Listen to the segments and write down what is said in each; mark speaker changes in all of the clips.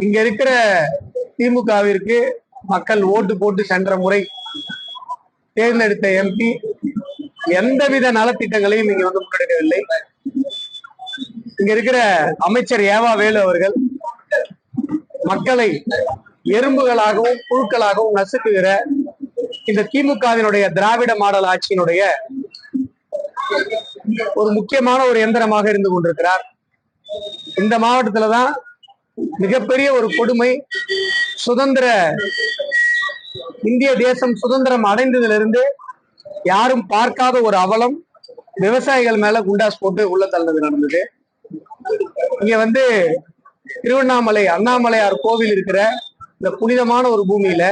Speaker 1: இங்க இருக்கிற திமுகவிற்கு மக்கள் ஓட்டு போட்டு சென்ற முறை தேர்ந்தெடுத்த எம்பி எந்தவித நலத்திட்டங்களையும் இங்க வந்து முன்னெடுக்கவில்லை. இங்க இருக்கிற அமைச்சர் ஏவா வேலு அவர்கள் மக்களை எறும்புகளாகவும் புழுக்களாகவும் நசுக்குகிற இந்த திமுகவினுடைய திராவிட மாடல் ஆட்சியினுடைய ஒரு முக்கியமான ஒரு எந்திரமாக இருந்து கொண்டிருக்கிறார். இந்த மாவட்டத்துலதான் மிகப்பெரிய ஒரு கொடுமை. சுதந்திர இந்திய தேசம் சுதந்திரம் அடைந்ததிலிருந்து யாரும் பார்க்காத ஒரு அவலம் விவசாயிகள் மேல குண்டாஸ் போட்டு உள்ள தள்ளது நடந்தது. இங்க வந்து திருவண்ணாமலை அண்ணாமலையார் கோவில் இருக்கிற இந்த புனிதமான ஒரு பூமியில,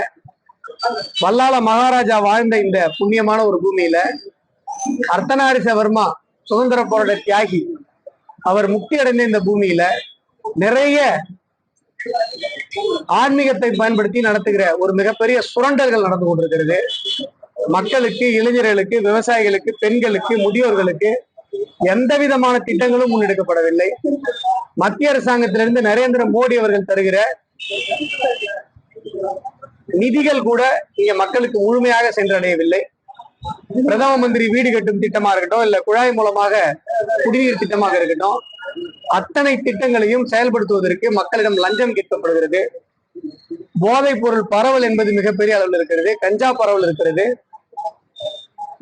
Speaker 1: வல்லாள மகாராஜா வாழ்ந்த இந்த புண்ணியமான ஒரு பூமியில அர்த்தநாரீசவர்மா சுதந்திர போராட்ட தியாகி அவர் முக்தி அடைந்த இந்த பூமியில நிறைய ஆன்மீகத்தை பயன்படுத்தி நடத்துகிற ஒரு மிகப்பெரிய சுரண்டல்கள் நடந்து கொண்டிருக்கிறது. மக்களுக்கு, இளைஞர்களுக்கு, விவசாயிகளுக்கு, பெண்களுக்கு, முதியோர்களுக்கு எந்த விதமான திட்டங்களும் முன்னெடுக்கப்படவில்லை. மத்திய அரசாங்கத்திலிருந்து நரேந்திர மோடி அவர்கள் தருகிற நிதிகள் கூட இங்க மக்களுக்கு முழுமையாக சென்றடையவில்லை. பிரதம மந்திரி வீடு கட்டும் திட்டமா இருக்கட்டும், இல்ல குழாய் மூலமாக குடிநீர் திட்டமாக இருக்கட்டும், அத்தனை திட்டங்களையும் செயல்படுத்துவதற்கு மக்களிடம் லஞ்சம் கேட்கப்படுகிறது. போதைப் பொருள் பரவல் என்பது மிகப்பெரிய அளவில் இருக்கிறது. கஞ்சா பரவல் இருக்கிறது,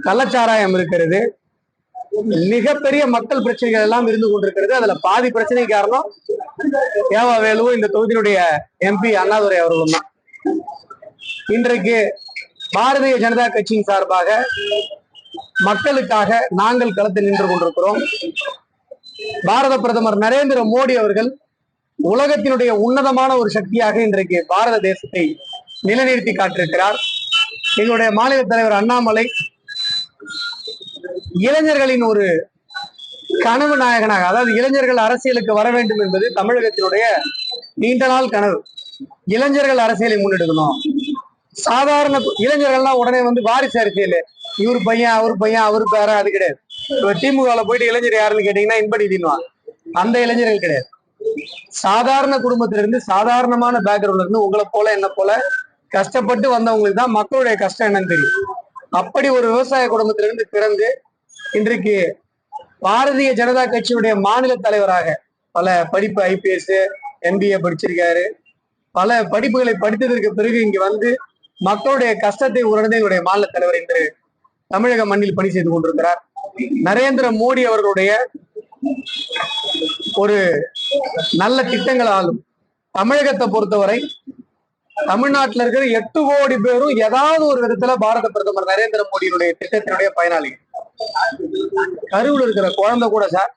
Speaker 1: கள்ளச்சாராயம் இருக்கிறது, மிகப்பெரிய மக்கள் பிரச்சனைகள் எல்லாம் இருந்து கொண்டிருக்கிறது. அதுல பாதி பிரச்சனை காரணம் ஏவா வேலுவும் இந்த தொகுதியினுடைய எம்பி அண்ணாதுரை அவர்களும் தான். இன்றைக்கு பாரதிய ஜனதா கட்சியின் சார்பாக மக்களுக்காக நாங்கள் களத்தில் நின்று கொண்டிருக்கிறோம். பாரத பிரதமர் நரேந்திர மோடி அவர்கள் உலகத்தினுடைய உன்னதமான ஒரு சக்தியாக இன்றைக்கு பாரத தேசத்தை நிலைநிறுத்தி காட்டிருக்கிறார். எங்களுடைய மாநில தலைவர் அண்ணாமலை இளைஞர்களின் ஒரு கனவு நாயகனாக, அதாவது இளைஞர்கள் அரசியலுக்கு வர வேண்டும் என்பது தமிழகத்தினுடைய நீண்ட நாள் கனவு. இளைஞர்கள் அரசியலை முன்னெடுக்கணும். சாதாரண இளைஞர்கள்லாம் உடனே வந்து வாரிசு அரசியல், இவர் பையன் அவர் பையன் அவரு பேர, அது கிடையாது. திமுகவில் போயிட்டு இளைஞர் யாருன்னு கேட்டீங்கன்னா இன்படி தின்னுவாங்க. அந்த இளைஞர்கள் கிடையாது. சாதாரண குடும்பத்திலிருந்து, சாதாரணமான பேக்ரவுண்ட்ல இருந்து, உங்களை போல என்ன போல கஷ்டப்பட்டு வந்தவங்களுக்கு தான் மக்களுடைய கஷ்டம் என்னன்னு தெரியும். அப்படி ஒரு விவசாய குடும்பத்திலிருந்து பிறந்து இன்றைக்கு பாரதிய ஜனதா கட்சியுடைய மாநில தலைவராக பல படிப்பு ஐபிஎஸ் MBA படிச்சிருக்காரு. பல படிப்புகளை படித்ததற்கு பிறகு இங்க வந்து மக்களுடைய கஷ்டத்தை உணர்ந்து எங்களுடைய மாநில தலைவர் இன்று தமிழக மண்ணில் பணி செய்து கொண்டிருக்கிறார். நரேந்திர மோடி அவர்களுடைய ஒரு நல்ல திட்டங்களாலும் தமிழகத்தை பொறுத்தவரை தமிழ்நாட்டில் இருக்கிற 8 கோடி பேரும் ஏதாவது ஒரு விதத்துல பாரத பிரதமர் நரேந்திர மோடியினுடைய திட்டத்தினுடைய பயனாளி. கருவில் இருக்கிற குழந்தை கூட சார்,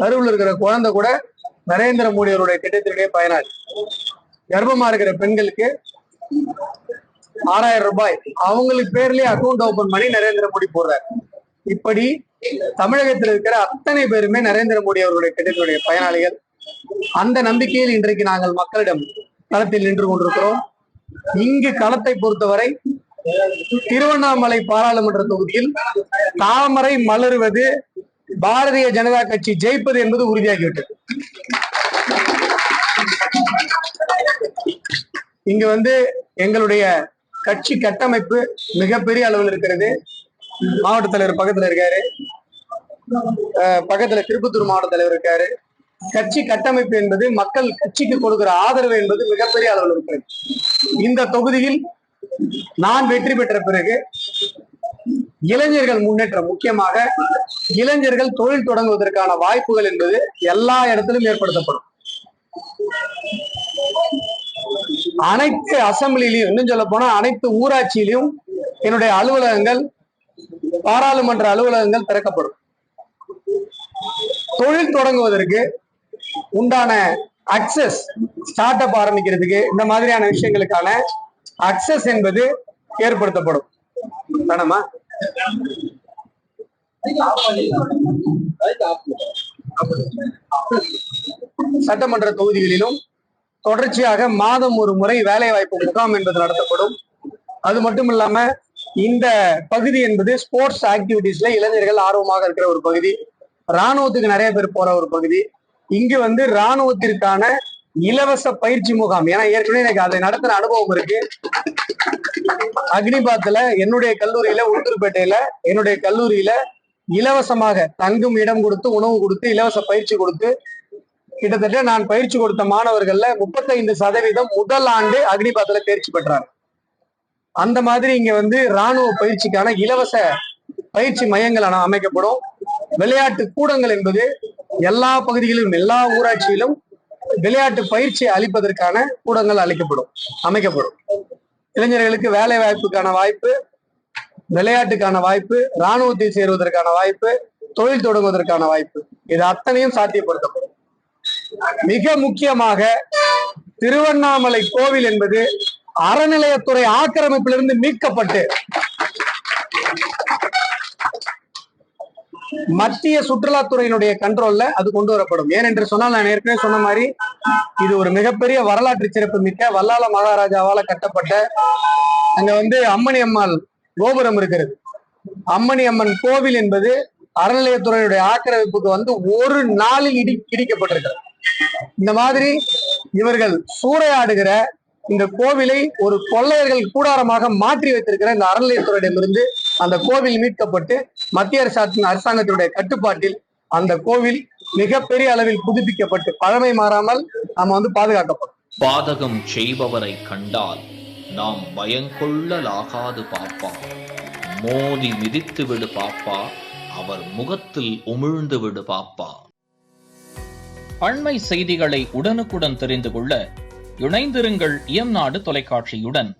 Speaker 1: கருவில் இருக்கிற குழந்தை கூட நரேந்திர மோடி அவருடைய திட்டத்தினுடைய பயனாளி. கர்ப்பமா இருக்கிற பெண்களுக்கு 6000 ரூபாய் அவங்களுக்கு பேர்லயே அக்கௌண்ட் ஓபன் பண்ணி நரேந்திர மோடி போடுறாரு. இப்படி தமிழகத்தில் இருக்கிற அத்தனை பேருமே நரேந்திர மோடி அவர்களுடைய திட்டத்தினுடைய பயனாளிகள். அந்த நம்பிக்கையில் இன்றைக்கு நாங்கள் மக்களிடம் களத்தில் நின்று கொண்டிருக்கிறோம். இங்கு களத்தை பொறுத்தவரை திருவண்ணாமலை பாராளுமன்ற தொகுதியில் தாமரை மலருவது, பாரதிய ஜனதா கட்சி ஜெயிப்பது என்பது உறுதியாகிவிட்டது. இங்க வந்து எங்களுடைய கட்சி கட்டமைப்பு மிகப்பெரிய அளவில் இருக்கிறது. மாவட்ட தலைவர் பக்கத்துல இருக்காரு, பக்கத்துல திருப்பத்தூர் மாவட்ட தலைவர் இருக்காரு. கட்சி கட்டமைப்பு என்பது, மக்கள் கட்சிக்கு கொடுக்கிற ஆதரவு என்பது மிகப்பெரிய அளவில் இருக்கிறது. இந்த தொகுதியில் நான் வெற்றி பெற்ற பிறகு இளைஞர்கள் முன்னேற்றம், முக்கியமாக இளைஞர்கள் தொழில் தொடங்குவதற்கான வாய்ப்புகள் என்பது எல்லா இடத்திலும் ஏற்படுத்தப்படும். அனைத்து அசம்பிளிலையும், இன்னும் சொல்ல போனா அனைத்து ஊராட்சியிலையும் என்னுடைய அலுவலகங்கள், பாராளுமன்ற அலுவலகங்கள் திறக்கப்படும். தொழில் தொடங்குவதற்கு உண்டான அக்சஸ், ஸ்டார்ட் அப் ஆரம்பிக்கிறதுக்கு, இந்த மாதிரியான விஷயங்களுக்கான அக்சஸ் என்பது ஏற்படுத்தப்படும். வேணாமா? சட்டமன்ற தொகுதிகளிலும் தொடர்ச்சியாக மாதம் ஒரு முறை வேலை வாய்ப்பு முகாம் என்பது நடத்தப்படும். அது மட்டும் இல்லாம இந்த பகுதி என்பது ஸ்போர்ட்ஸ் ஆக்டிவிட்டிஸ்ல இளைஞர்கள் ஆர்வமாக இருக்கிற ஒரு பகுதி. இராணுவத்துக்கு நிறைய பேர் போற ஒரு பகுதி. இங்கு வந்து இராணுவத்திற்கான இலவச பயிற்சி முகாம். ஏன்னா ஏற்கனவே எனக்கு அதை நடத்தின அனுபவம் இருக்கு. அக்னிபாத்ல என்னுடைய கல்லூரியில, உளுந்தூர்பேட்டையில என்னுடைய கல்லூரியில இலவசமாக தங்கும் இடம் கொடுத்து, உணவு கொடுத்து, இலவச பயிற்சி கொடுத்து, கிட்டத்தட்ட நான் பயிற்சி கொடுத்த மாணவர்கள்ல 35% முதல் ஆண்டு அக்னிபாத்ல தேர்ச்சி பெற்றார். அந்த மாதிரி இங்க ராணுவ பயிற்சிக்கான இலவச பயிற்சி மையங்கள் அமைக்கப்படும். விளையாட்டு கூடங்கள் என்பது எல்லா பகுதிகளிலும், எல்லா ஊராட்சியிலும் விளையாட்டு பயிற்சி அளிப்பதற்கான கூடங்கள் அமைக்கப்படும். இளைஞர்களுக்கு வேலை வாய்ப்புக்கான வாய்ப்பு, விளையாட்டுக்கான வாய்ப்பு, இராணுவத்தில் சேருவதற்கான வாய்ப்பு, தொழில் தொடங்குவதற்கான வாய்ப்பு, இது அத்தனையும் சாத்தியப்படுத்தப்படும். மிக முக்கியமாக திருவண்ணாமலை கோவில் என்பது அறநிலையத்துறை ஆக்கிரமிப்பிலிருந்து மீட்கப்பட்டு மத்திய சுற்றுலாத்துறையினுடைய கண்ட்ரோல்ல அது கொண்டு வரப்படும். ஏனென்று சொன்னால், நான் ஏற்கனவே சொன்ன மாதிரி இது ஒரு மிகப்பெரிய வரலாற்று சிறப்பு மிக்க வல்லால மகாராஜாவால கட்டப்பட்ட, அங்க அம்மணி அம்மாள் கோபுரம் இருக்கிறது. அம்மணி அம்மன் கோவில் என்பது அறநிலையத்துறையுடைய ஆக்கிரமிப்புக்கு ஒரு நாளில் இடிக்கப்பட்டிருக்கிறது. இந்த மாதிரி இவர்கள் சூறையாடுகிற இந்த கோவிலை ஒரு கொள்ளையர்கள் கூடாரமாக மாற்றி வைத்திருக்கிற இந்த அறநிலையத்துறையிடமிருந்து அந்த கோவில் மீட்கப்பட்டு மத்திய அரசாங்கத்தினுடைய கட்டுப்பாட்டில் அந்த கோவில் மிகப்பெரிய அளவில் புதுப்பிக்கப்பட்டு பழமை மாறாமல் நாம பாதுகாக்கப்படும்.
Speaker 2: பாதகம் செய்பவரை கண்டால் நாம் பயங்கொள்ளலாகாது பாப்பா, மோதி மிதித்து விடு பாப்பா, அவர் முகத்தில் உமிழ்ந்து விடு பாப்பா. அண்மை செய்திகளை உடனுக்குடன் தெரிந்து கொள்ள இணைந்திருங்கள் இயம்நாடு தொலைக்காட்சியுடன்.